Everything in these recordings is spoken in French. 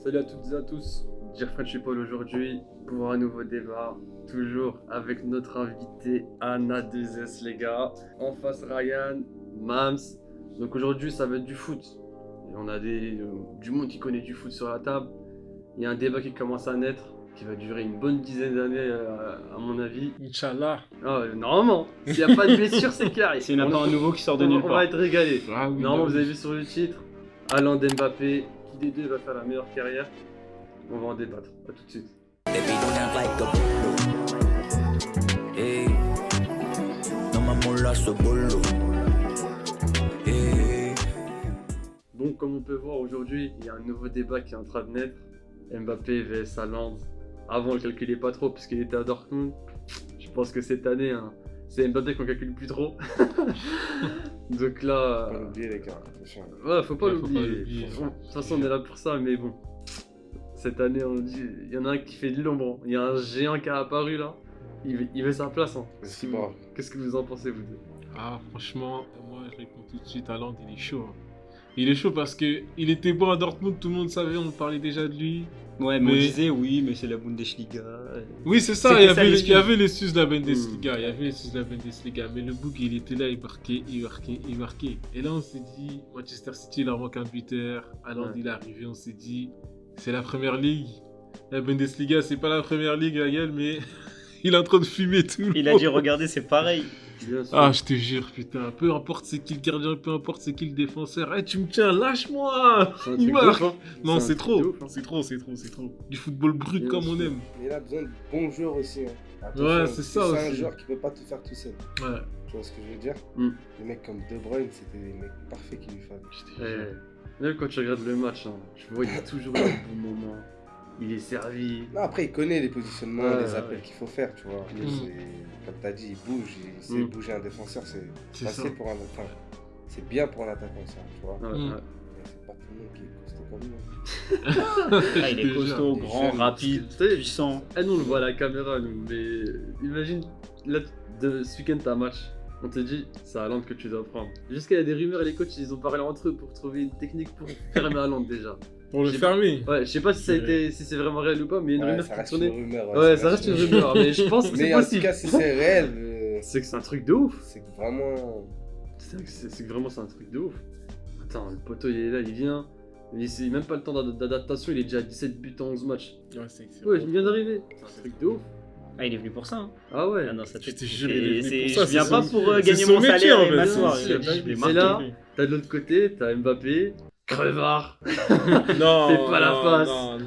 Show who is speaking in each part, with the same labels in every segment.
Speaker 1: Salut à toutes et à tous, French Paul aujourd'hui pour un nouveau débat, toujours avec notre invité Anna 2S les gars, en face Ryan, Mams. Donc aujourd'hui ça va être du foot, et on a du monde qui connaît du foot sur la table. Il y a un débat qui commence à naître, qui va durer une bonne dizaine d'années à mon avis.
Speaker 2: Inch'Allah.
Speaker 1: Normalement, s'il n'y a pas de blessure c'est carré.
Speaker 3: S'il n'y en a pas un nouveau qui sort de nulle part.
Speaker 1: On va être régalé.
Speaker 2: Ah oui,
Speaker 1: Normalement
Speaker 2: oui.
Speaker 1: vous avez vu sur le titre, Haaland Mbappé, qui des deux va faire la meilleure carrière? On va en débattre, à tout de suite. Donc comme on peut voir aujourd'hui, il y a un nouveau débat qui est en train de naître. Mbappé vs Haaland. Avant on le calculait pas trop puisqu'il était à Dortmund. Je pense que cette année, c'est Mbappé qu'on calcule plus trop. Donc là...
Speaker 4: Faut pas l'oublier les gars, attention.
Speaker 1: Ouais, faut pas
Speaker 2: Ouais, faut pas
Speaker 1: l'oublier.
Speaker 2: l'oublier.
Speaker 1: De toute façon, on est là pour ça, mais bon. Cette année, on dit, il y en a un qui fait de l'ombre. Il y a un géant qui a apparu là. Il veut sa place. Hein.
Speaker 4: C'est bon.
Speaker 1: Qu'est-ce que vous en pensez, vous deux?
Speaker 2: Ah, franchement, moi je réponds tout de suite. Haaland, il est chaud. Hein. Il est chaud parce que il était bon à Dortmund, tout le monde savait, on parlait déjà de lui.
Speaker 3: Ouais, mais on
Speaker 2: Mais-
Speaker 3: disait oui, mais c'est la Bundesliga.
Speaker 2: Oui, c'est ça,
Speaker 3: C'était
Speaker 2: il y
Speaker 3: ça,
Speaker 2: avait
Speaker 3: l'excuse.
Speaker 2: l'excuse de la Bundesliga. Il y avait l'excuse de la Bundesliga. Mais le bouc, il était là, il marquait. Et là, on s'est dit, Manchester City, il leur manque un buteur. Haaland,
Speaker 1: Ouais.
Speaker 2: il est arrivé, on s'est dit, c'est la première ligue. La Bundesliga, c'est pas la première ligue, la gueule, mais il est en train de fumer tout. le
Speaker 3: Il a
Speaker 2: monde.
Speaker 3: dit regardez, c'est pareil.
Speaker 1: Bien sûr.
Speaker 2: Ah, je te jure, putain, peu importe c'est qui le gardien, peu importe c'est qui le défenseur. Eh, tu me tiens, lâche-moi!
Speaker 1: C'est un
Speaker 2: Il
Speaker 1: truc de
Speaker 2: marque.
Speaker 1: ouf, hein.
Speaker 2: Non,
Speaker 1: un
Speaker 2: c'est
Speaker 1: truc
Speaker 2: trop.
Speaker 1: de ouf, hein.
Speaker 2: C'est trop. Du football brut
Speaker 1: Bien
Speaker 2: comme on
Speaker 1: sûr.
Speaker 2: aime.
Speaker 4: Mais il a besoin de bons joueurs aussi. Hein.
Speaker 2: Ouais,
Speaker 4: Attention,
Speaker 2: c'est ça
Speaker 4: C'est un
Speaker 2: aussi.
Speaker 4: joueur qui peut pas tout faire tout seul.
Speaker 2: Ouais.
Speaker 4: Tu vois ce que je veux dire?
Speaker 1: Mm.
Speaker 4: Des mecs comme De Bruyne, c'était des mecs parfaits qu'il lui fallait.
Speaker 1: Même quand tu regardes le match, hein, je vois, il est toujours là au bon moment. Il est servi.
Speaker 4: Non, après, il connaît les positionnements,
Speaker 1: Ouais,
Speaker 4: les
Speaker 1: ouais.
Speaker 4: appels qu'il faut faire, tu vois.
Speaker 2: Mm.
Speaker 4: C'est- Comme t'as dit, il bouge, il sait
Speaker 1: Mm.
Speaker 4: bouger un défenseur, c'est
Speaker 2: C'est
Speaker 4: facile
Speaker 2: ça.
Speaker 4: pour un enfin, c'est bien pour un attaquant, ça, tu vois.
Speaker 1: Ouais,
Speaker 2: Mm.
Speaker 1: ouais.
Speaker 4: Mais c'est pas tout le monde qui est costaud comme lui.
Speaker 3: Ah, il est
Speaker 2: Je te jure.
Speaker 3: costaud,
Speaker 4: Les
Speaker 3: grand,
Speaker 4: jeunes,
Speaker 3: rapide,
Speaker 1: tu sais,
Speaker 3: puissant.
Speaker 1: Ah, nous on le voit à la caméra, nous, mais imagine, là, ce week-end t'as un match, on te dit, c'est Haaland que tu dois prendre. Jusqu'à y a des rumeurs et les coachs ils ont parlé entre eux pour trouver une technique pour fermer Haaland déjà.
Speaker 2: Pour le
Speaker 1: J'ai-
Speaker 2: fermer.
Speaker 1: Ouais, je sais pas si ça a été, si c'est vraiment réel ou pas, mais il y a une
Speaker 4: Ouais,
Speaker 1: rumeur
Speaker 4: ça
Speaker 1: qui
Speaker 4: reste une
Speaker 1: tournait.
Speaker 4: rumeur.
Speaker 1: Ouais, ça reste une rumeur, mais je pense que
Speaker 4: Mais
Speaker 1: c'est
Speaker 4: en tout
Speaker 1: possible.
Speaker 4: cas, si c'est réel,
Speaker 1: C'est que c'est un truc de ouf.
Speaker 4: c'est que vraiment.
Speaker 1: C'est que vraiment c'est un truc de ouf. Attends, le poteau il est là, il vient. C'est même pas le temps d'adaptation, il est déjà à 17 buts en 11 matchs.
Speaker 2: Ouais, c'est excellent.
Speaker 1: Ouais, il vient d'arriver. C'est un truc de ouf.
Speaker 3: Ah, il est venu pour ça. Hein.
Speaker 1: Ah ouais.
Speaker 3: Ah non, ça
Speaker 2: Je
Speaker 3: tête.
Speaker 2: te jure, il est venu pour ça,
Speaker 3: Je viens
Speaker 2: c'est
Speaker 3: pas
Speaker 2: son-
Speaker 3: pour
Speaker 2: c'est
Speaker 3: gagner
Speaker 2: son
Speaker 3: mon
Speaker 2: métier,
Speaker 3: salaire
Speaker 2: en
Speaker 3: et
Speaker 2: fait.
Speaker 3: m'asseoir.
Speaker 1: C'est-
Speaker 3: Je vais
Speaker 1: c'est
Speaker 3: marquer.
Speaker 1: là. T'as de l'autre côté, t'as Mbappé, crevard.
Speaker 2: Non,
Speaker 1: Fais pas la
Speaker 2: non,
Speaker 1: passe.
Speaker 2: Non, non.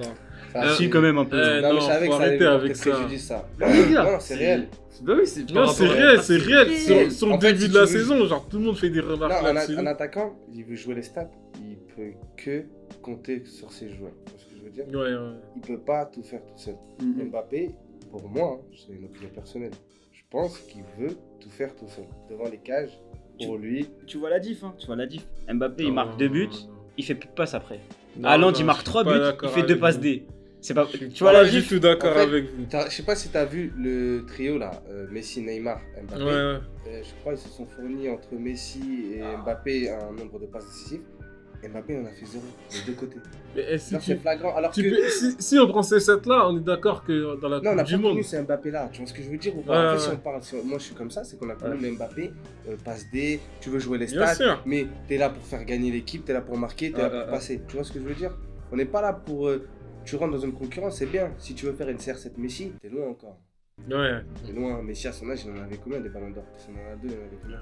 Speaker 4: Enfin,
Speaker 3: Si, quand même un peu.
Speaker 4: Non, mais je savais
Speaker 2: faut
Speaker 4: que ça allait
Speaker 2: arrêter
Speaker 4: lui
Speaker 2: avec
Speaker 4: porter
Speaker 2: ça.
Speaker 4: préjudice, ça.
Speaker 1: Les gars,
Speaker 4: Non, c'est réel.
Speaker 1: Bah oui, c'est
Speaker 2: Non,
Speaker 1: par
Speaker 2: c'est
Speaker 1: rapport à-
Speaker 2: réel, c'est réel.
Speaker 1: c'est-
Speaker 2: Sur le
Speaker 4: En fait,
Speaker 2: début
Speaker 4: si
Speaker 2: de la
Speaker 4: tu veux-
Speaker 2: saison, genre tout le monde fait des remarques
Speaker 4: Non,
Speaker 2: là-dessus.
Speaker 4: un attaquant, il veut jouer les stats, il peut que compter sur ses joueurs. Tu vois ce que je veux dire?
Speaker 2: Ouais.
Speaker 4: Il peut pas tout faire tout seul.
Speaker 1: Mhm.
Speaker 4: Mbappé, pour moi, hein, c'est une opinion personnelle, je pense qu'il veut tout faire tout seul. Devant les cages, pour lui.
Speaker 3: Tu vois la diff, hein. Tu vois la diff. Mbappé, il
Speaker 2: Non,
Speaker 3: marque 2 buts,
Speaker 2: non.
Speaker 3: il fait plus de passes après.
Speaker 2: Non,
Speaker 3: Haaland,
Speaker 2: non,
Speaker 3: il marque
Speaker 2: je suis
Speaker 3: 3
Speaker 2: pas
Speaker 3: buts, il
Speaker 2: d'accord
Speaker 3: fait 2
Speaker 2: avec
Speaker 3: passes
Speaker 2: vous.
Speaker 3: D. C'est pas.
Speaker 2: Je suis
Speaker 3: Tu vois la
Speaker 2: pas du
Speaker 3: diff.
Speaker 2: tout d'accord
Speaker 4: En fait,
Speaker 2: avec vous.
Speaker 4: Je sais pas si t'as vu le trio là, Messi, Neymar, Mbappé.
Speaker 2: Ouais.
Speaker 4: Je crois qu'ils se sont fournis entre Messi et Mbappé un nombre de passes décisives. Mbappé en a fait 0 des deux côtés.
Speaker 2: Mais si
Speaker 4: Là, c'est flagrant. Alors que.
Speaker 2: si on prend ces 7 là, on est d'accord que dans la
Speaker 4: Non, on
Speaker 2: Coupe
Speaker 4: n'a
Speaker 2: du
Speaker 4: pas
Speaker 2: Monde.
Speaker 4: connu c'est Mbappé là. Tu vois ce que je veux dire ou
Speaker 2: Ouais,
Speaker 4: pas? En fait, si
Speaker 2: ouais.
Speaker 4: on parle, moi je suis comme ça, c'est qu'on a connu le Mbappé, passe D, tu veux jouer les
Speaker 2: Bien
Speaker 4: stats,
Speaker 2: sûr.
Speaker 4: mais t'es là pour faire gagner l'équipe, t'es là pour marquer, t'es là pour passer. Tu vois ce que je veux dire? On n'est pas là pour. Tu rentres dans une concurrence, c'est bien. Si tu veux faire une CR7 Messi, t'es loin encore.
Speaker 2: Ouais.
Speaker 4: T'es loin. Messi à son âge, il en avait combien des ballons d'or? Il en a 2, il en avait combien?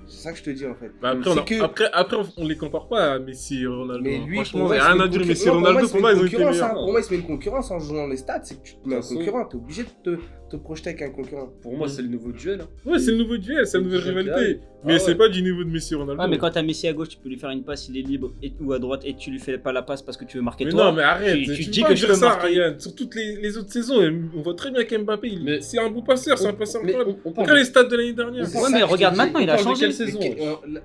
Speaker 4: C'est ça que je te dis en fait.
Speaker 2: Bah
Speaker 4: C'est que-
Speaker 2: après, on les compare pas à Messi et Ronaldo.
Speaker 4: Mais lui,
Speaker 2: Franchement,
Speaker 4: pour moi,
Speaker 2: il n'y a
Speaker 4: il se
Speaker 2: rien
Speaker 4: met
Speaker 2: à
Speaker 4: une
Speaker 2: dire.
Speaker 4: concurrence-
Speaker 2: Messi et
Speaker 4: non,
Speaker 2: Ronaldo,
Speaker 4: il se
Speaker 2: pour
Speaker 4: met
Speaker 2: moi,
Speaker 4: une
Speaker 2: ils ont été
Speaker 4: concurrence,
Speaker 2: meilleurs.
Speaker 4: hein. Pour moi, il se met une concurrence en jouant les stats. C'est que tu te mets un
Speaker 1: De toute façon-
Speaker 4: concurrent, t'es obligé de te projeter avec un concurrent.
Speaker 1: Pour moi, c'est le nouveau duel. Hein.
Speaker 2: Ouais, c'est le nouveau duel, c'est la nouvelle
Speaker 1: C'est
Speaker 2: rivalité.
Speaker 1: Ah
Speaker 2: Mais
Speaker 1: ouais.
Speaker 2: c'est pas du niveau de Messi et Ronaldo.
Speaker 3: Ouais, mais quand t'as Messi à gauche, tu peux lui faire une passe, il est libre, ou à droite, et tu lui fais pas la passe parce que tu veux marquer
Speaker 2: Mais
Speaker 3: toi.
Speaker 2: non, mais arrête,
Speaker 3: Tu
Speaker 2: tu
Speaker 3: dis
Speaker 2: peux
Speaker 3: que
Speaker 2: pas
Speaker 3: je
Speaker 2: dire
Speaker 3: peux
Speaker 2: ça,
Speaker 3: marquer.
Speaker 2: Ryan. Sur toutes les autres saisons, on voit très bien qu'Mbappé,
Speaker 1: Mais-
Speaker 2: c'est un bon passeur, c'est un passeur
Speaker 1: Mais
Speaker 2: incroyable.
Speaker 1: on parle
Speaker 2: Regarde les stats de l'année dernière.
Speaker 4: C'est
Speaker 3: Ouais,
Speaker 4: ça
Speaker 3: mais
Speaker 4: que je
Speaker 3: regarde
Speaker 4: te dis.
Speaker 3: maintenant, il a
Speaker 1: On parle de
Speaker 3: changé.
Speaker 1: quelle saison?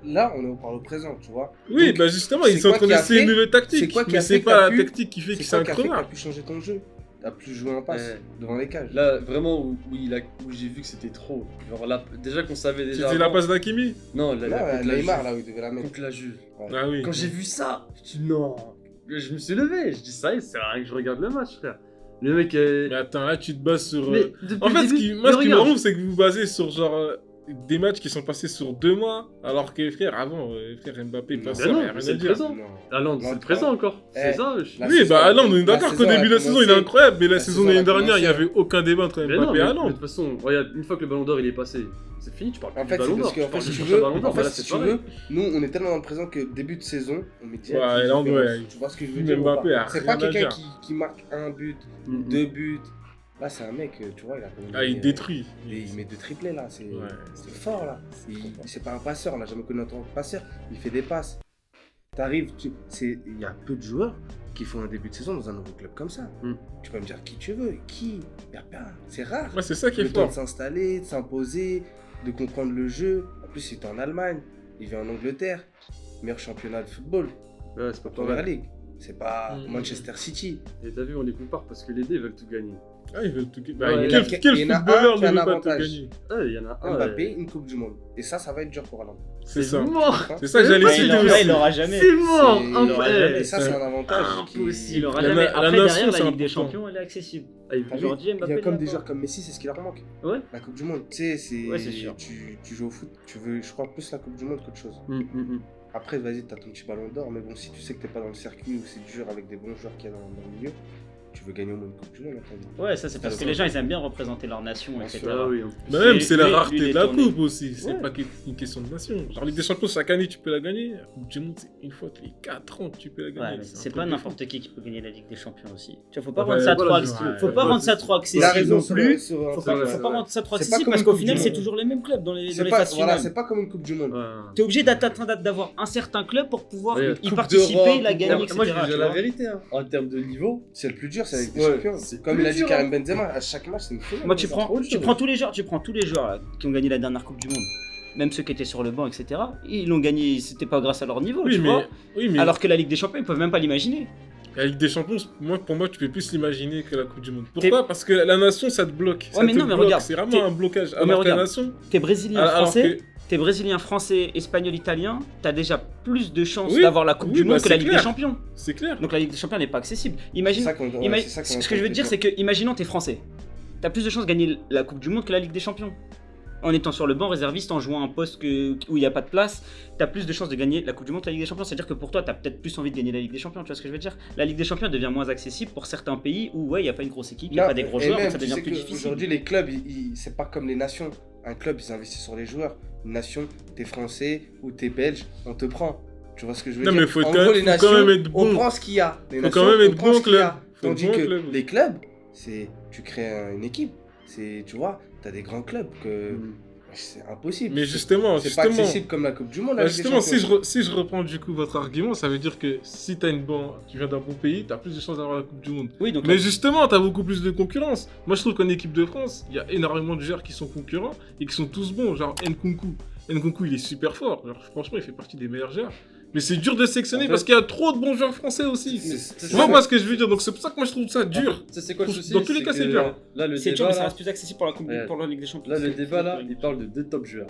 Speaker 4: Là, on parle au présent, tu vois.
Speaker 2: Oui,
Speaker 4: Donc,
Speaker 2: bah justement,
Speaker 4: c'est
Speaker 2: ils sont en
Speaker 4: quoi
Speaker 2: train
Speaker 4: qui a
Speaker 2: d'essayer une
Speaker 4: fait-
Speaker 2: nouvelle
Speaker 4: c'est
Speaker 2: tactique.
Speaker 4: quoi qui
Speaker 2: Mais
Speaker 4: a
Speaker 2: c'est
Speaker 4: fait
Speaker 2: pas
Speaker 4: que
Speaker 2: la
Speaker 4: t'as pu-
Speaker 2: tactique qui fait que
Speaker 4: C'est
Speaker 2: c'est
Speaker 4: quoi
Speaker 2: un
Speaker 4: qui a fait que t'as
Speaker 2: crevard.
Speaker 4: pu changer ton jeu? T'as plus joué en passe devant les cages.
Speaker 1: Là, vraiment, où j'ai vu que c'était trop. Genre là, déjà qu'on savait déjà.
Speaker 2: C'était la
Speaker 1: avant-
Speaker 2: passe d'Hakimi.
Speaker 1: Non,
Speaker 4: Là,
Speaker 1: contre la
Speaker 4: Neymar,
Speaker 1: Juve.
Speaker 4: là où il devait la mettre.
Speaker 1: Contre la Juve.
Speaker 4: Ouais.
Speaker 2: Ah oui.
Speaker 1: Quand j'ai vu ça, je dis non. je me suis levé, je dis ça y est, c'est rien que je regarde le match, frère. Le mec.
Speaker 2: Mais attends, là, tu te bases sur.
Speaker 1: Mais depuis
Speaker 2: En fait,
Speaker 1: le
Speaker 2: ce
Speaker 1: début-
Speaker 2: qui
Speaker 1: mais
Speaker 2: me
Speaker 1: regarde.
Speaker 2: rend ouf, c'est que vous vous basez sur genre des matchs qui sont passés sur 2 mois, alors que frère, avant, frère Mbappé,
Speaker 4: Non,
Speaker 2: pas
Speaker 1: Ben
Speaker 2: ça,
Speaker 1: non,
Speaker 2: y a rien
Speaker 1: c'est
Speaker 2: à
Speaker 1: le
Speaker 2: dire.
Speaker 1: présent.
Speaker 4: Non.
Speaker 1: Haaland,
Speaker 4: Non,
Speaker 1: c'est le présent encore.
Speaker 4: Eh,
Speaker 1: C'est ça, je...
Speaker 4: la
Speaker 2: Oui,
Speaker 4: saison,
Speaker 2: bah Haaland, on est
Speaker 4: la
Speaker 2: d'accord qu'au
Speaker 4: saison a
Speaker 2: début de la saison, il est
Speaker 4: commencé.
Speaker 2: incroyable, mais la
Speaker 4: La
Speaker 2: saison
Speaker 4: saison
Speaker 2: l'année
Speaker 4: a
Speaker 2: dernière, il n'y
Speaker 4: commencé.
Speaker 2: avait aucun débat entre
Speaker 1: Mais non,
Speaker 2: Mbappé et
Speaker 1: mais de
Speaker 2: Haaland.
Speaker 1: toute façon, regarde, une fois que le ballon d'or il est passé, c'est fini, tu parles plus
Speaker 4: En
Speaker 1: du
Speaker 4: fait, c'est
Speaker 1: ballon
Speaker 4: parce
Speaker 1: d'or.
Speaker 4: que, en fait,
Speaker 1: parles
Speaker 4: si
Speaker 1: du
Speaker 4: tu
Speaker 1: prochain
Speaker 4: veux,
Speaker 1: ballon d'or,
Speaker 4: en
Speaker 1: bah
Speaker 4: fait,
Speaker 1: là,
Speaker 4: si
Speaker 1: c'est
Speaker 4: tu
Speaker 1: pareil.
Speaker 4: veux, nous, on est tellement dans le présent que début de saison, on met direct.
Speaker 2: Ouais,
Speaker 4: une
Speaker 2: Haaland,
Speaker 4: différence.
Speaker 2: ouais.
Speaker 4: Tu vois ce que je veux
Speaker 2: Même
Speaker 4: dire ou pas
Speaker 2: Mbappé a
Speaker 4: C'est pas
Speaker 2: rien à
Speaker 4: quelqu'un
Speaker 2: dire.
Speaker 4: qui marque un but,
Speaker 1: Mhm.
Speaker 4: 2 buts. Là, c'est un mec, tu vois, il a quand même
Speaker 2: Ah, il
Speaker 4: mis,
Speaker 2: détruit.
Speaker 4: il met 2 triplés là, c'est
Speaker 2: Ouais.
Speaker 4: fort là. C'est pas un passeur, on n'a jamais connu autant de passeur, il fait des passes. T'arrives, il y a peu de joueurs qui font un début de saison dans un nouveau club comme ça.
Speaker 1: Mm.
Speaker 4: Tu peux me dire qui tu veux, qui y a pas, c'est rare.
Speaker 2: Ouais, c'est ça qui est
Speaker 4: Le temps de
Speaker 2: fort.
Speaker 4: s'installer, de s'imposer, de comprendre le jeu. En plus, il est en Allemagne, il vit en Angleterre, meilleur championnat de football,
Speaker 1: Ouais, c'est pas
Speaker 4: Première
Speaker 1: pareil.
Speaker 4: Ligue. C'est pas
Speaker 2: Mm.
Speaker 4: Manchester City.
Speaker 1: Et t'as vu, on les compare parce que les deux ils veulent tout gagner.
Speaker 2: Ah, ils veulent tout gagner. Bah,
Speaker 1: Ouais,
Speaker 2: quel
Speaker 4: il y en a un
Speaker 2: footballeur
Speaker 4: qui
Speaker 2: ne
Speaker 4: a un
Speaker 2: veut pas tout
Speaker 4: avantage.
Speaker 2: gagner?
Speaker 1: Ah, il y en a un.
Speaker 4: Mbappé, une Coupe du Monde. Et ça va être dur pour Haaland.
Speaker 2: C'est ça.
Speaker 1: mort.
Speaker 2: C'est ça que j'allais
Speaker 1: Ouais,
Speaker 3: Ouais,
Speaker 2: citer
Speaker 3: il
Speaker 2: aussi.
Speaker 3: l'aura jamais.
Speaker 1: C'est mort.
Speaker 4: C'est-
Speaker 3: il aura jamais.
Speaker 4: Et ça, c'est un avantage.
Speaker 1: Impossible.
Speaker 3: Il aura
Speaker 2: La-
Speaker 3: jamais.
Speaker 2: la
Speaker 3: Après,
Speaker 2: nation,
Speaker 3: derrière,
Speaker 2: c'est
Speaker 3: la Ligue des
Speaker 2: important.
Speaker 3: Champions, elle est accessible.
Speaker 1: Ah, il
Speaker 4: T'as vu,
Speaker 3: Aujourd'hui,
Speaker 4: il y
Speaker 3: Mbappé.
Speaker 4: a comme
Speaker 3: l'a
Speaker 4: des
Speaker 3: pas.
Speaker 4: joueurs comme Messi, c'est ce qui leur manque.
Speaker 3: Ouais.
Speaker 4: La Coupe du Monde, tu sais, c'est.
Speaker 3: Ouais, c'est sûr.
Speaker 4: Tu joues au foot, tu veux, je crois, plus la Coupe du Monde qu'autre chose. Après, vas-y, t'as ton petit ballon d'or, mais bon, si tu sais que t'es pas dans le circuit ou c'est dur avec des bons joueurs qu'il y a dans le milieu, tu veux gagner au moins une Coupe du Monde, à ton avis.
Speaker 3: Ouais, ça c'est parce que les gens ils aiment bien représenter leur nation,
Speaker 4: Bien
Speaker 3: etc.
Speaker 4: sûr.
Speaker 1: Ah oui, en plus.
Speaker 2: Bah même,
Speaker 3: Lui,
Speaker 2: c'est la
Speaker 3: lui,
Speaker 2: rareté
Speaker 3: il est
Speaker 2: de la
Speaker 3: tourné.
Speaker 2: coupe aussi. C'est
Speaker 3: Ouais.
Speaker 2: pas une question de nation. Genre, Ligue des Champions, chaque année, tu peux la gagner. La Coupe du Monde, c'est une fois tous les 4 ans que tu peux la
Speaker 3: Ouais,
Speaker 2: gagner.
Speaker 3: mais
Speaker 2: un
Speaker 3: c'est
Speaker 2: truc
Speaker 3: pas
Speaker 2: de
Speaker 3: n'importe qui peut gagner la Ligue des Champions aussi. Tu vois, faut pas
Speaker 2: Ouais,
Speaker 3: rendre ça
Speaker 2: voilà,
Speaker 3: trop,
Speaker 2: je-
Speaker 3: faut
Speaker 2: ouais,
Speaker 3: pas
Speaker 2: ouais,
Speaker 3: rendre ça
Speaker 2: c'est-
Speaker 3: trop
Speaker 4: Il a
Speaker 3: accessible
Speaker 4: raison
Speaker 3: non
Speaker 4: sur
Speaker 3: plus.
Speaker 4: sur-
Speaker 3: Faut
Speaker 4: c'est
Speaker 3: pas,
Speaker 4: vrai,
Speaker 3: faut
Speaker 4: c'est
Speaker 3: pas
Speaker 4: vrai.
Speaker 3: rendre ça trop
Speaker 4: C'est pas
Speaker 3: accessible
Speaker 4: comme
Speaker 3: parce
Speaker 4: une
Speaker 3: qu'au
Speaker 4: Coupe
Speaker 3: final
Speaker 4: du
Speaker 3: c'est
Speaker 4: Monde.
Speaker 3: toujours les mêmes clubs dans les
Speaker 4: C'est pas,
Speaker 3: phases
Speaker 4: voilà,
Speaker 3: finales.
Speaker 4: c'est pas comme une Coupe du Monde.
Speaker 1: Ouais.
Speaker 3: T'es obligé d'avoir un certain club pour pouvoir
Speaker 1: Ouais,
Speaker 3: y
Speaker 4: Coupe
Speaker 3: participer,
Speaker 4: d'Europe,
Speaker 3: la gagner, etc.
Speaker 1: Moi, je dis
Speaker 3: tu
Speaker 1: la
Speaker 3: vois.
Speaker 1: vérité, hein. En termes de niveau,
Speaker 4: C'est le plus dur, c'est la Ligue des
Speaker 1: Ouais,
Speaker 4: Champions.
Speaker 1: c'est
Speaker 4: Comme
Speaker 1: plus
Speaker 4: il a dit
Speaker 1: dur,
Speaker 4: Karim
Speaker 1: hein.
Speaker 4: Benzema, à chaque match, c'est une finale.
Speaker 3: Moi, tu
Speaker 1: c'est
Speaker 3: prends
Speaker 1: trop dur.
Speaker 3: tous les joueurs là, qui ont gagné la dernière Coupe du Monde, même ceux qui étaient sur le banc, etc. Ils l'ont gagné, c'était pas grâce à leur niveau,
Speaker 2: Oui,
Speaker 3: tu vois.
Speaker 2: mais
Speaker 3: Alors que la Ligue des Champions, ils peuvent même pas l'imaginer.
Speaker 2: la Ligue des Champions, pour moi, tu peux plus l'imaginer que la Coupe du Monde. Pourquoi? Parce que la nation, ça te bloque. Ça
Speaker 3: mais
Speaker 2: te
Speaker 3: non, mais
Speaker 2: bloque.
Speaker 3: regarde,
Speaker 2: C'est
Speaker 3: t'es-
Speaker 2: vraiment un blocage.
Speaker 3: mais
Speaker 2: Alors que la
Speaker 3: regarde.
Speaker 2: nation.
Speaker 3: T'es brésilien,
Speaker 2: Alors
Speaker 3: français,
Speaker 2: que-
Speaker 3: t'es brésilien, français, espagnol, italien, t'as déjà plus de chances
Speaker 2: Oui,
Speaker 3: d'avoir la Coupe
Speaker 2: oui,
Speaker 3: du
Speaker 2: bah,
Speaker 3: Monde que la
Speaker 2: c'est
Speaker 3: Ligue
Speaker 2: clair.
Speaker 3: des Champions.
Speaker 2: C'est clair.
Speaker 3: Donc la Ligue des Champions n'est pas accessible.
Speaker 4: C'est
Speaker 3: Imagine,
Speaker 4: ça qu'on
Speaker 3: ce que je veux te dire, c'est que, imaginons t'es français. T'as plus de chances de gagner la Coupe du Monde que la Ligue des Champions. En étant sur le banc réserviste, en jouant un poste où il n'y a pas de place, t'as plus de chances de gagner la Coupe du Monde que la Ligue des Champions. C'est-à-dire que pour toi, t'as peut-être plus envie de gagner la Ligue des Champions, tu vois ce que je veux dire? La Ligue des Champions devient moins accessible pour certains pays où ouais, il n'y a pas une grosse équipe, il n'y a pas des gros joueurs, donc ça devient plus difficile.
Speaker 4: Aujourd'hui, les clubs, c'est pas comme les nations. Un club, ils investissent sur les joueurs. Une nation, t'es français ou t'es belge, on te prend. Tu vois ce que je veux
Speaker 2: Non,
Speaker 4: dire?
Speaker 2: mais faut
Speaker 4: En
Speaker 2: quand
Speaker 4: gros,
Speaker 2: même-
Speaker 4: les
Speaker 2: faut quand
Speaker 4: nations,
Speaker 2: même être
Speaker 4: on
Speaker 2: bon.
Speaker 4: prend ce qu'il y a. Les
Speaker 2: Faut
Speaker 4: nations,
Speaker 2: quand même être
Speaker 4: on prend
Speaker 2: bon
Speaker 4: ce qu'il y a.
Speaker 2: club. Faut être
Speaker 4: Tandis
Speaker 2: bon
Speaker 4: que
Speaker 2: club.
Speaker 4: les clubs, tu crées une équipe. Tu vois, t'as des grands clubs que c'est impossible.
Speaker 2: Mais justement,
Speaker 4: c'est pas accessible comme la Coupe du Monde. la
Speaker 2: Bah,
Speaker 4: Ligue des
Speaker 2: justement,
Speaker 4: Champions.
Speaker 2: si je reprends du coup votre argument, ça veut dire que si tu viens d'un bon pays, t'as plus de chances d'avoir la Coupe du Monde.
Speaker 3: Oui, donc
Speaker 2: Mais justement, t'as beaucoup plus de concurrence. Moi, je trouve qu'en équipe de France, il y a énormément de joueurs qui sont concurrents et qui sont tous bons. Genre Nkunku. Nkunku, il est super fort. Genre, franchement, il fait partie des meilleurs joueurs. Mais c'est dur de sélectionner
Speaker 1: En fait-
Speaker 2: parce qu'il y a trop de bons joueurs français aussi.
Speaker 4: C'est-
Speaker 1: c'est
Speaker 2: Tu vois
Speaker 1: ça.
Speaker 2: moi ce que je veux dire. Donc c'est pour ça que moi je trouve ça
Speaker 1: En
Speaker 2: dur.
Speaker 1: fait, tu sais, c'est quoi le souci?
Speaker 2: Dans tous les cas, c'est
Speaker 1: que
Speaker 2: dur.
Speaker 1: Là, le
Speaker 3: c'est dur,
Speaker 1: débat,
Speaker 3: mais ça
Speaker 1: là,
Speaker 3: reste plus accessible pour la Coupe
Speaker 1: Ouais.
Speaker 3: pour la Ligue des Champions.
Speaker 1: là, le débat, là, il parle de deux top joueurs.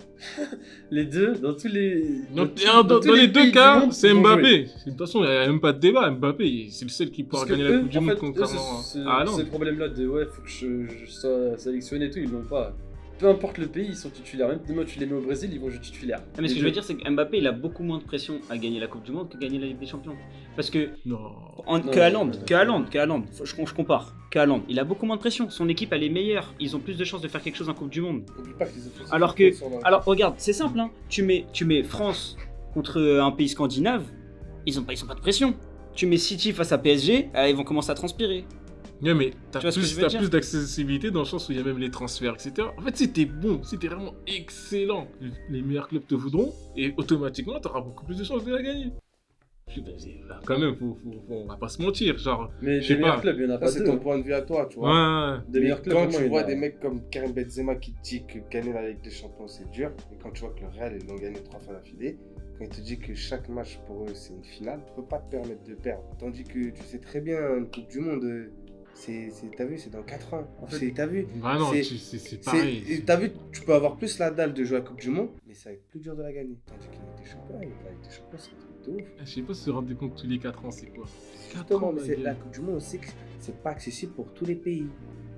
Speaker 1: Les deux, dans tous les.
Speaker 2: Dans,
Speaker 1: tous
Speaker 2: dans les
Speaker 1: pays
Speaker 2: deux
Speaker 1: du
Speaker 2: cas,
Speaker 1: monde,
Speaker 2: c'est
Speaker 1: ils vont
Speaker 2: Mbappé.
Speaker 1: jouer.
Speaker 2: De toute façon, il n'y a même pas de débat. Mbappé, c'est le seul qui pourra
Speaker 1: Parce que
Speaker 2: gagner la
Speaker 1: eux,
Speaker 2: Coupe du
Speaker 1: en
Speaker 2: Monde
Speaker 1: fait, eux,
Speaker 2: contrairement à Haaland.
Speaker 1: ces problèmes-là de ouais, faut que je sois sélectionné et tout, ils l'ont pas. Peu importe le pays, ils sont titulaires. Même demain, tu les mets au Brésil, ils vont jouer titulaires.
Speaker 3: Mais ce que je veux dire, c'est que Mbappé, il a beaucoup moins de pression à gagner la Coupe du Monde que gagner la Ligue des Champions. Parce que
Speaker 2: Non.
Speaker 3: que Haaland, je compare. Que Haaland, il a beaucoup moins de pression. Son équipe, elle est meilleure. Ils ont plus de chances de faire quelque chose en Coupe du Monde.
Speaker 4: Oublie pas qu'ils ont fait
Speaker 3: Alors que- Alors regarde, c'est simple, hein. Tu mets France contre un pays scandinave, ils ont pas de pression. Tu mets City face à PSG, ils vont commencer à transpirer.
Speaker 2: Ouais, mais t'as
Speaker 3: Tu vois ce que je veux dire
Speaker 2: plus d'accessibilité dans le sens où il y a même les transferts, etc. En fait, si t'es bon, si t'es vraiment excellent, les meilleurs clubs te voudront et automatiquement t'auras beaucoup plus de chances de la gagner. Quand même, on va pas se mentir, genre.
Speaker 1: Mais
Speaker 2: Je sais
Speaker 1: des meilleurs
Speaker 2: pas.
Speaker 1: clubs, il y en a
Speaker 4: Ça,
Speaker 1: pas
Speaker 4: c'est
Speaker 1: deux.
Speaker 4: ton
Speaker 1: hein.
Speaker 4: point de vue à toi, tu vois.
Speaker 2: Ouais.
Speaker 1: Des
Speaker 4: Mais
Speaker 1: meilleurs clubs,
Speaker 4: quand
Speaker 1: vraiment,
Speaker 4: tu
Speaker 1: il y en
Speaker 4: vois
Speaker 1: a-
Speaker 4: des mecs comme Karim Benzema qui te dit que gagner la Ligue des Champions c'est dur, et quand tu vois que le Real ils l'ont gagné 3 fois d'affilée, quand il te dit que chaque match pour eux c'est une finale, tu peux pas te permettre de perdre. Tandis que tu sais très bien une Coupe du Monde, T'as vu, c'est dans 4 ans.
Speaker 1: En fait,
Speaker 4: T'as vu
Speaker 2: Bah non,
Speaker 4: C'est-
Speaker 2: c'est pareil.
Speaker 4: T'as vu, tu peux avoir plus la dalle de jouer à la Coupe du Monde, mais ça va être plus dur de la gagner. Tandis qu'une Ligue des Champions, la Ligue des Champions, c'est un truc de ouf.
Speaker 2: Je sais pas si vous vous rendez compte tous les 4 ans, c'est quoi 4
Speaker 4: Justement,
Speaker 2: ans,
Speaker 4: mais
Speaker 2: ma
Speaker 4: la
Speaker 2: gueule.
Speaker 4: Coupe du Monde, on sait que c'est pas accessible pour tous les pays.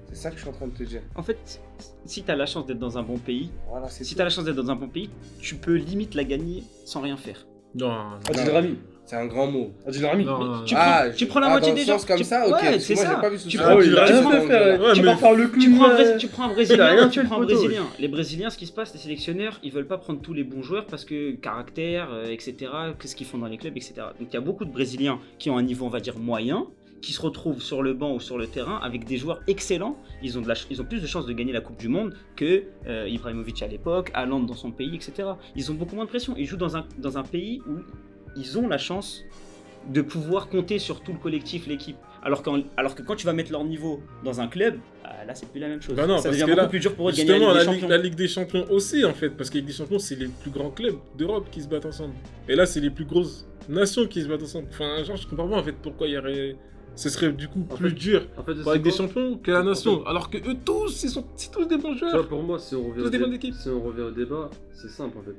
Speaker 4: C'est ça que je suis en train de te dire.
Speaker 3: En fait, si t'as la chance d'être dans un bon pays,
Speaker 4: Voilà, c'est
Speaker 3: si
Speaker 4: tout.
Speaker 3: t'as la chance d'être dans un bon pays, tu peux limite la gagner sans rien faire.
Speaker 2: Non,
Speaker 1: Adil Rami.
Speaker 4: C'est un grand mot.
Speaker 1: Adil Rami.
Speaker 2: non,
Speaker 3: Mais
Speaker 2: non,
Speaker 3: tu
Speaker 2: non.
Speaker 3: prends, tu prends la moitié
Speaker 4: dans
Speaker 3: des
Speaker 4: le
Speaker 3: gens.
Speaker 4: sens comme
Speaker 3: tu-
Speaker 4: ça, ok.
Speaker 3: Ouais,
Speaker 4: parce que
Speaker 3: c'est
Speaker 4: moi,
Speaker 3: ça.
Speaker 4: j'ai pas vu sous
Speaker 3: Tu
Speaker 4: ça.
Speaker 3: prends-
Speaker 1: Ah oui, il a
Speaker 3: tu
Speaker 1: rien
Speaker 3: prends-
Speaker 1: fait, frère.
Speaker 2: Ouais,
Speaker 3: tu
Speaker 2: mais-
Speaker 3: prends-
Speaker 1: faire le
Speaker 3: Tu prends, un
Speaker 1: clown,
Speaker 3: tu prends un
Speaker 1: Il a
Speaker 3: Brésilien,
Speaker 1: rien
Speaker 3: tu
Speaker 1: fait, le
Speaker 3: prends un
Speaker 1: poteau.
Speaker 3: Brésilien. Les Brésiliens, ce qui se passe, les sélectionneurs, ils veulent pas prendre tous les bons joueurs parce que caractère, etc., qu'est-ce qu'ils font dans les clubs, etc. Donc il y a beaucoup de Brésiliens qui ont un niveau, on va dire, moyen, qui se retrouvent sur le banc ou sur le terrain avec des joueurs excellents. Ils ont plus de chances de gagner la Coupe du Monde que Ibrahimovic à l'époque, Haaland dans son pays, etc. Ils ont beaucoup moins de pression. Ils jouent dans un pays où ils ont la chance de pouvoir compter sur tout le collectif, l'équipe. Alors que quand tu vas mettre leur niveau dans un club, là c'est plus la même chose.
Speaker 2: Bah non,
Speaker 3: ça
Speaker 2: parce
Speaker 3: devient
Speaker 2: que
Speaker 3: beaucoup
Speaker 2: là,
Speaker 3: plus dur pour eux de gagner
Speaker 2: Justement,
Speaker 3: la Ligue des Champions.
Speaker 2: la Ligue des Champions aussi, en fait, parce que la Ligue des Champions, c'est les plus grands clubs d'Europe qui se battent ensemble. Et là, c'est les plus grosses nations qui se battent ensemble. Enfin, genre, je comprends pas, en fait, pourquoi il y aurait... Ce serait, du coup,
Speaker 1: En
Speaker 2: plus
Speaker 1: fait,
Speaker 2: dur
Speaker 1: En fait,
Speaker 2: pour la Ligue des
Speaker 1: c'est quoi
Speaker 2: Champions que la nation. Alors que eux tous, c'est tous des bons
Speaker 1: Tu vois,
Speaker 2: joueurs.
Speaker 1: pour moi, si on revient
Speaker 2: Tous des bonnes équipes.
Speaker 1: si on revient au débat, c'est simple en fait.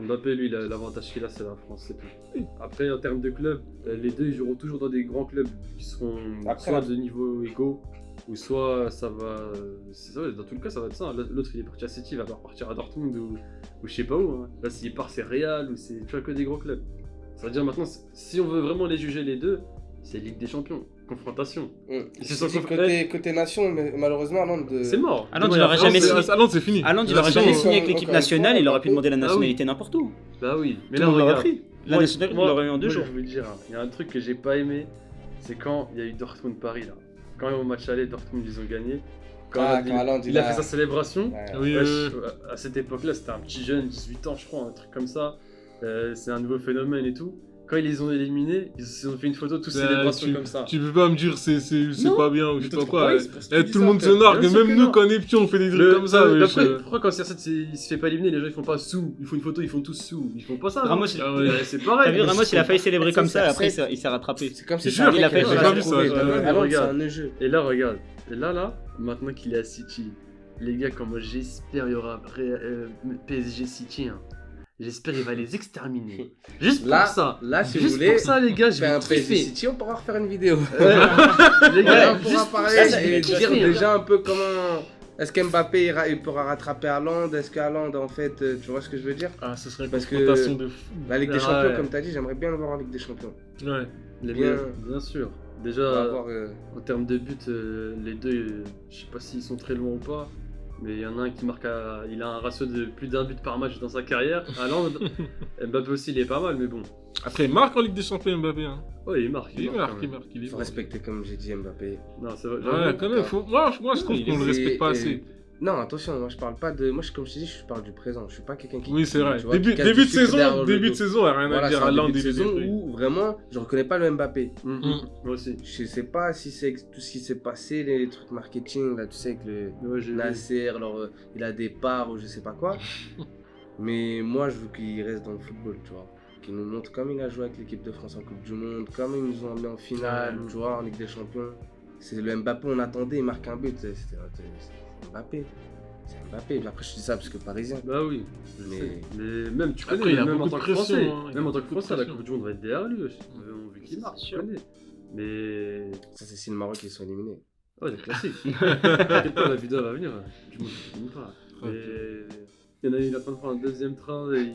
Speaker 1: Mbappé, lui, l'avantage qu'il a, c'est la France, c'est tout.
Speaker 2: Oui.
Speaker 1: Après, en termes de clubs, les deux, ils joueront toujours dans des grands clubs qui seront
Speaker 4: Après,
Speaker 1: soit
Speaker 4: là-
Speaker 1: de niveau égaux, ou soit ça va. C'est ça, dans tout le cas, ça va être ça. L'autre, il est parti à City, il va pas repartir à Dortmund ou je sais pas où. Hein. Là, s'il part, c'est Real ou c'est. Tu vois, que des gros clubs. Ça veut dire maintenant, si on veut vraiment les juger les deux, c'est Ligue des Champions, confrontation.
Speaker 4: C'est
Speaker 1: sans
Speaker 4: côté nation, mais malheureusement, Haaland,
Speaker 1: C'est mort.
Speaker 3: Haaland,
Speaker 1: Demain,
Speaker 3: il
Speaker 1: la
Speaker 3: aurait
Speaker 1: France,
Speaker 3: jamais signé.
Speaker 2: Haaland, c'est fini.
Speaker 3: Haaland, il
Speaker 2: La
Speaker 3: aurait
Speaker 2: nation,
Speaker 3: jamais
Speaker 4: on-
Speaker 3: signé avec
Speaker 4: on-
Speaker 3: l'équipe
Speaker 4: encore une
Speaker 3: nationale,
Speaker 4: fois,
Speaker 3: il aurait pu demander la
Speaker 1: oui.
Speaker 3: nationalité n'importe où.
Speaker 1: Bah oui, mais
Speaker 3: Tout
Speaker 1: là,
Speaker 3: le monde l'aurait
Speaker 1: regarde.
Speaker 3: pris. La
Speaker 1: Moi,
Speaker 3: nationalité, il
Speaker 1: moi,
Speaker 3: l'aurait eu en 2
Speaker 1: moi,
Speaker 3: jours.
Speaker 1: Je veux dire, il y a un truc que j'ai pas aimé, c'est quand il y a eu Dortmund-Paris là. Quand au match aller, Dortmund ils ont gagné. Quand
Speaker 4: Haaland,
Speaker 1: il a fait sa célébration.
Speaker 4: Ouais.
Speaker 2: Oui,
Speaker 1: Wesh,
Speaker 2: oui,
Speaker 1: à cette époque-là, c'était un petit jeune, 18 ans, je crois, un truc comme ça. C'est un nouveau phénomène et tout. Quand ils les ont éliminés, ils se sont fait une photo, tous célébration comme ça.
Speaker 2: Tu peux pas me dire c'est
Speaker 1: Non.
Speaker 2: pas bien ou je sais pas quoi.
Speaker 1: c'est pour ça que tu dis
Speaker 2: Tout le
Speaker 1: ça,
Speaker 2: monde se
Speaker 1: frère.
Speaker 2: nargue,
Speaker 1: Bien sûr
Speaker 2: même
Speaker 1: que
Speaker 2: nous
Speaker 1: non.
Speaker 2: quand on est petits on fait des trucs comme ça. wesh.
Speaker 1: Pourquoi quand CR7 il se fait pas éliminer, les gens ils font pas sous, ils font une photo, ils font tous sous, ils font pas ça.
Speaker 3: Ramos,
Speaker 1: non.
Speaker 2: Ah ouais.
Speaker 1: C'est pareil.
Speaker 3: T'as vu, Ramos, il a failli célébrer
Speaker 4: C'est
Speaker 3: comme ça,
Speaker 4: ça,
Speaker 3: après
Speaker 4: c'est-
Speaker 3: il s'est rattrapé.
Speaker 4: C'est comme si
Speaker 2: Je
Speaker 4: c'est un
Speaker 2: jure,
Speaker 4: mec
Speaker 3: il a
Speaker 4: qui
Speaker 3: fait-
Speaker 4: avait
Speaker 3: j'ai
Speaker 4: jamais
Speaker 3: pas vu
Speaker 2: ça,
Speaker 4: prouvé.
Speaker 2: j'ai
Speaker 4: T'as
Speaker 2: pas
Speaker 4: vu,
Speaker 2: vu.
Speaker 4: Haaland,
Speaker 1: Regarde.
Speaker 4: c'est un jeu.
Speaker 1: Et là, regarde. Et là, maintenant qu'il est à City, les gars, comment j'espère il y aura après PSG City. Hein. J'espère il va les exterminer. Juste
Speaker 4: Là,
Speaker 1: pour ça.
Speaker 4: là, si vous
Speaker 1: Juste
Speaker 4: voulez,
Speaker 1: pour ça, les gars, je
Speaker 4: faire
Speaker 1: vais
Speaker 4: un PSG
Speaker 1: kiffer.
Speaker 4: City, on pourra refaire une vidéo.
Speaker 1: Les
Speaker 4: Ouais,
Speaker 1: gars,
Speaker 4: on pourra
Speaker 1: juste pour
Speaker 4: parler
Speaker 1: ça, je
Speaker 4: et
Speaker 1: vais
Speaker 4: dire
Speaker 1: kiffer, hein.
Speaker 4: déjà un peu comment. Est-ce qu'Mbappé il pourra rattraper Haaland? Est-ce qu'Haaland en fait, tu vois ce que je veux dire?
Speaker 2: Ah, ce serait une
Speaker 4: Parce que-
Speaker 2: confrontation de fou.
Speaker 4: La Ligue des
Speaker 1: Ouais.
Speaker 4: Champions, comme tu as dit, j'aimerais bien le voir en Ligue des Champions.
Speaker 2: Ouais.
Speaker 1: Bien sûr.
Speaker 4: On va
Speaker 1: Déjà,
Speaker 4: avoir,
Speaker 1: en termes de buts, les deux, je sais pas s'ils sont très loin ou pas. Mais il y en a un qui marque il a un ratio de plus d'un but par match dans sa carrière. Haaland, Mbappé aussi, il est pas mal, mais bon.
Speaker 2: Après, il marque en Ligue des Champions Mbappé. Hein.
Speaker 1: Ouais, il marque.
Speaker 2: Il
Speaker 1: quand
Speaker 2: marque,
Speaker 1: même.
Speaker 2: il marque. Il est
Speaker 4: faut
Speaker 2: bon.
Speaker 4: respecter, comme j'ai dit, Mbappé.
Speaker 1: Non, c'est vrai.
Speaker 2: Ouais, quand même. Moi, je trouve
Speaker 3: Oui,
Speaker 2: qu'on le
Speaker 4: Et-
Speaker 2: respecte pas
Speaker 4: et-
Speaker 2: assez.
Speaker 4: Non, attention, moi je parle pas de. Moi, comme je t'ai dit, je parle du présent. Je suis pas quelqu'un qui.
Speaker 2: Oui, c'est vrai.
Speaker 4: tu vois, qui
Speaker 2: Début
Speaker 4: casse
Speaker 2: de
Speaker 4: du sucre derrière
Speaker 2: saison,
Speaker 4: le
Speaker 2: début de
Speaker 4: dos.
Speaker 2: saison, il n'y a rien
Speaker 4: Voilà,
Speaker 2: à dire
Speaker 4: c'est
Speaker 2: à
Speaker 4: un
Speaker 2: l'un
Speaker 4: début de
Speaker 2: des
Speaker 4: saison
Speaker 2: trucs.
Speaker 4: où vraiment je reconnais pas le Mbappé.
Speaker 1: Moi aussi.
Speaker 4: Je sais pas si c'est tout ce qui s'est passé, les trucs marketing, là, tu sais, avec le
Speaker 1: Ouais, j'ai vu.
Speaker 4: Nasser, alors il a des parts ou je sais pas quoi. Mais moi, je veux qu'il reste dans le football, tu vois. Qu'il nous montre comme il a joué avec l'équipe de France en Coupe du Monde, comme ils nous ont amené en finale,
Speaker 1: Ouais.
Speaker 4: tu vois, en Ligue des Champions. C'est le Mbappé, on attendait, il marque un but. C'est Mbappé. C'est Mbappé. Après, je dis ça parce que parisien.
Speaker 1: Bah oui. je
Speaker 4: Mais-
Speaker 1: sais. Mais même, tu
Speaker 2: Après,
Speaker 1: connais,
Speaker 2: il y a
Speaker 1: même en
Speaker 2: beaucoup
Speaker 1: tant
Speaker 2: de
Speaker 1: que
Speaker 2: pression,
Speaker 1: Français.
Speaker 2: hein, il y a
Speaker 1: Même en tant que
Speaker 2: beaucoup de
Speaker 1: Français, la
Speaker 2: pression.
Speaker 1: Coupe du Monde va être derrière lui. On veut qu'il marque,
Speaker 3: C'est
Speaker 1: tu
Speaker 3: sûr.
Speaker 1: connais. Mais.
Speaker 4: Ça, c'est si le Maroc ils sont éliminés.
Speaker 1: Ouais, c'est classique. T'inquiète pas, la vidéo va venir. Du monde, je ne pas.
Speaker 2: Ouais.
Speaker 1: Mais. Il y en a, il a de faire un deuxième train, et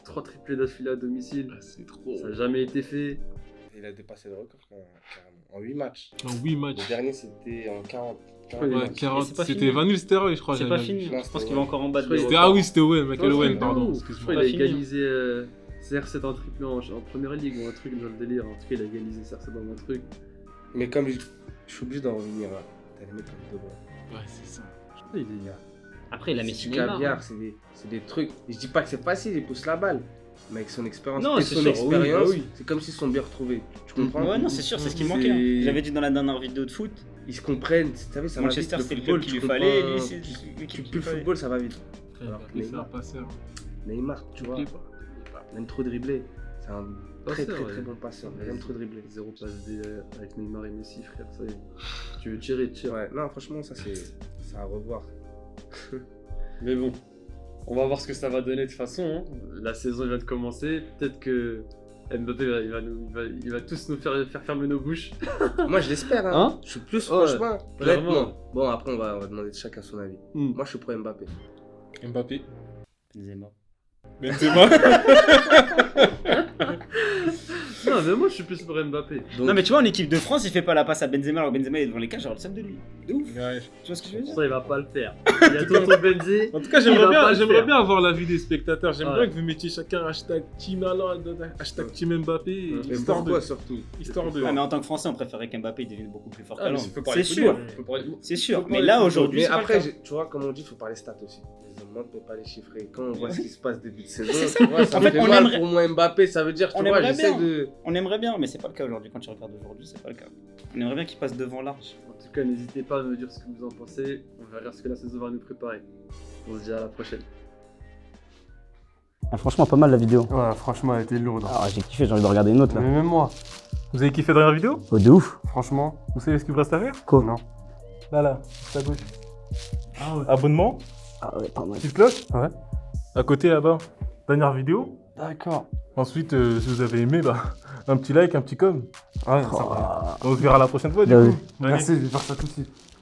Speaker 1: 3 triplés d'affilée à domicile.
Speaker 2: Ah, c'est trop.
Speaker 1: Ça n'a jamais été fait.
Speaker 4: Il a dépassé le record carrément. En 8 matchs.
Speaker 2: En 8 matchs.
Speaker 4: Le dernier, c'était en 40.
Speaker 1: Ouais,
Speaker 2: Ouais,
Speaker 3: Et
Speaker 2: 40.
Speaker 3: c'est pas
Speaker 2: C'était
Speaker 3: fini.
Speaker 2: 20 000 stéroïdes, je crois.
Speaker 3: C'est
Speaker 2: j'avais
Speaker 3: pas
Speaker 2: vu.
Speaker 3: fini.
Speaker 4: Non,
Speaker 3: Je pense
Speaker 4: c'était
Speaker 3: qu'il va encore en battre.
Speaker 1: Je crois
Speaker 3: des
Speaker 1: qu'il
Speaker 2: Ah
Speaker 3: records.
Speaker 2: oui, c'était Owen, Michael
Speaker 1: Ouais,
Speaker 2: Owen,
Speaker 1: c'est
Speaker 2: pardon.
Speaker 1: bon. Je
Speaker 2: Excuse-moi.
Speaker 1: crois qu'il
Speaker 3: Pas
Speaker 1: a
Speaker 3: fini.
Speaker 1: égalisé CR7 en triplé en première ligue ou un truc dans le délire. En tout cas, il a égalisé CR7 dans un truc.
Speaker 4: Mais comme je suis obligé d'en revenir là. T'as les mecs comme De Bruyne.
Speaker 2: Ouais, c'est ça.
Speaker 1: Il est.
Speaker 3: Après, il a
Speaker 4: C'est
Speaker 3: Messi
Speaker 4: du
Speaker 3: Neymar.
Speaker 4: caviar, c'est des trucs. Je dis pas que c'est facile, il pousse la balle. Mais avec son expérience
Speaker 3: Non,
Speaker 4: et
Speaker 3: c'est
Speaker 4: son
Speaker 3: sûr,
Speaker 4: expérience,
Speaker 1: oui, bah oui.
Speaker 4: c'est comme s'ils se sont bien retrouvés. Tu comprends?
Speaker 3: Ouais, non, c'est sûr, c'est ce qui
Speaker 4: C'est-
Speaker 3: manquait. Hein. J'avais dit dans la dernière vidéo de foot,
Speaker 4: Ils se comprennent. Tu savais, ça va vite.
Speaker 3: Manchester, c'était le
Speaker 4: football,
Speaker 3: club qu'il
Speaker 4: tu
Speaker 3: lui fallait.
Speaker 4: comprends-
Speaker 3: Lui, c'est
Speaker 4: Tu
Speaker 3: l'équipe
Speaker 4: plus
Speaker 3: qu'il
Speaker 4: le
Speaker 3: fallait.
Speaker 4: football, ça va vite.
Speaker 2: Après, il
Speaker 4: Alors
Speaker 2: va
Speaker 4: que
Speaker 2: te laisser
Speaker 4: Neymar.
Speaker 2: un passeur.
Speaker 4: Neymar, tu vois, il aime trop dribbler. C'est un
Speaker 1: passeur.
Speaker 4: très bon passeur. Il aime trop dribbler.
Speaker 1: 0 passe D avec Neymar et Messi, frère. Ça y est. Tu veux tirer, tire.
Speaker 4: Ouais, non, franchement, ça à revoir.
Speaker 1: Mais bon, on va voir ce que ça va donner de toute façon. Hein. La saison vient de commencer. Peut-être que Mbappé il va tous nous faire fermer nos bouches.
Speaker 4: Moi, je l'espère. Hein.
Speaker 1: Hein?
Speaker 4: Je suis plus,
Speaker 1: Ouais,
Speaker 4: franchement,
Speaker 1: clairement.
Speaker 4: honnêtement. Bon, après, on va demander de chacun son avis. Moi, je suis pro Mbappé.
Speaker 2: Mbappé.
Speaker 3: Benzema.
Speaker 2: Benzema.
Speaker 1: Non, mais moi je suis plus pour Mbappé.
Speaker 3: Non, mais tu vois, en équipe de France, il fait pas la passe à Benzema alors que Benzema est devant les cages, j'aurais le seum de lui. De ouf.
Speaker 2: Ouais.
Speaker 3: Tu vois ce que je veux dire?
Speaker 1: Ça, il va pas le faire. Il y a Tonton Benzé.
Speaker 2: En tout cas,
Speaker 1: Il va pas le
Speaker 2: j'aimerais
Speaker 1: faire.
Speaker 2: bien avoir l'avis des spectateurs. J'aimerais
Speaker 1: Ouais.
Speaker 2: bien que vous mettiez chacun hashtag Team Haaland, hashtag Team Mbappé,
Speaker 4: Et
Speaker 2: histoire
Speaker 4: pourquoi
Speaker 2: de...
Speaker 4: surtout?
Speaker 2: Histoire de...
Speaker 3: Ah, mais en tant que Français, on préférait qu'Mbappé devienne beaucoup plus fort
Speaker 1: Ah, mais
Speaker 3: qu'Haaland.
Speaker 1: faut parler
Speaker 3: C'est
Speaker 1: de
Speaker 3: sûr,
Speaker 1: football. Faut parler de-
Speaker 3: c'est sûr.
Speaker 1: faut
Speaker 3: Mais
Speaker 1: parler
Speaker 3: là,
Speaker 1: de
Speaker 3: aujourd'hui,
Speaker 4: Mais
Speaker 3: c'est pas
Speaker 4: après,
Speaker 3: le cas.
Speaker 4: tu vois, comme on dit, il faut parler stats aussi. Les hommes ne peuvent pas les chiffrer. Quand on voit ce qui se passe début de saison,
Speaker 3: C'est ça.
Speaker 4: tu vois, ça
Speaker 3: En
Speaker 4: me
Speaker 3: fait,
Speaker 4: fait
Speaker 3: on
Speaker 4: mal
Speaker 3: aimerait-
Speaker 4: pour moi Mbappé. Ça veut dire, tu
Speaker 3: on
Speaker 4: vois,
Speaker 3: aimerait
Speaker 4: j'essaie
Speaker 3: bien.
Speaker 4: de...
Speaker 3: On aimerait bien, mais c'est pas le cas aujourd'hui. Quand tu regardes aujourd'hui, c'est pas le cas. On aimerait bien qu'il passe devant large.
Speaker 1: En tout cas, n'hésitez pas à me dire ce que vous en pensez. On verra ce que la saison va nous préparer. On se dit à la prochaine.
Speaker 5: Ah, franchement, pas mal la vidéo.
Speaker 6: Ouais, franchement, elle était lourde.
Speaker 5: Ah, j'ai kiffé, j'ai envie de regarder une autre là.
Speaker 6: Mais même moi. Vous avez kiffé la dernière vidéo?
Speaker 5: Oh, de ouf.
Speaker 6: Franchement, vous savez ce qu'il vous reste à faire?
Speaker 5: Quoi?
Speaker 6: Non. Là, à gauche. Ah ouais. Abonnement,
Speaker 5: Ah ouais, pas mal.
Speaker 6: petite cloche. Ouais. À côté là-bas, dernière vidéo. D'accord. Ensuite, si vous avez aimé, bah, un petit like, un petit com. Ouais, ça va.
Speaker 5: Ah,
Speaker 6: On se verra la prochaine fois du
Speaker 5: Bah
Speaker 6: coup.
Speaker 5: oui.
Speaker 6: Merci, je vais faire ça tout de suite.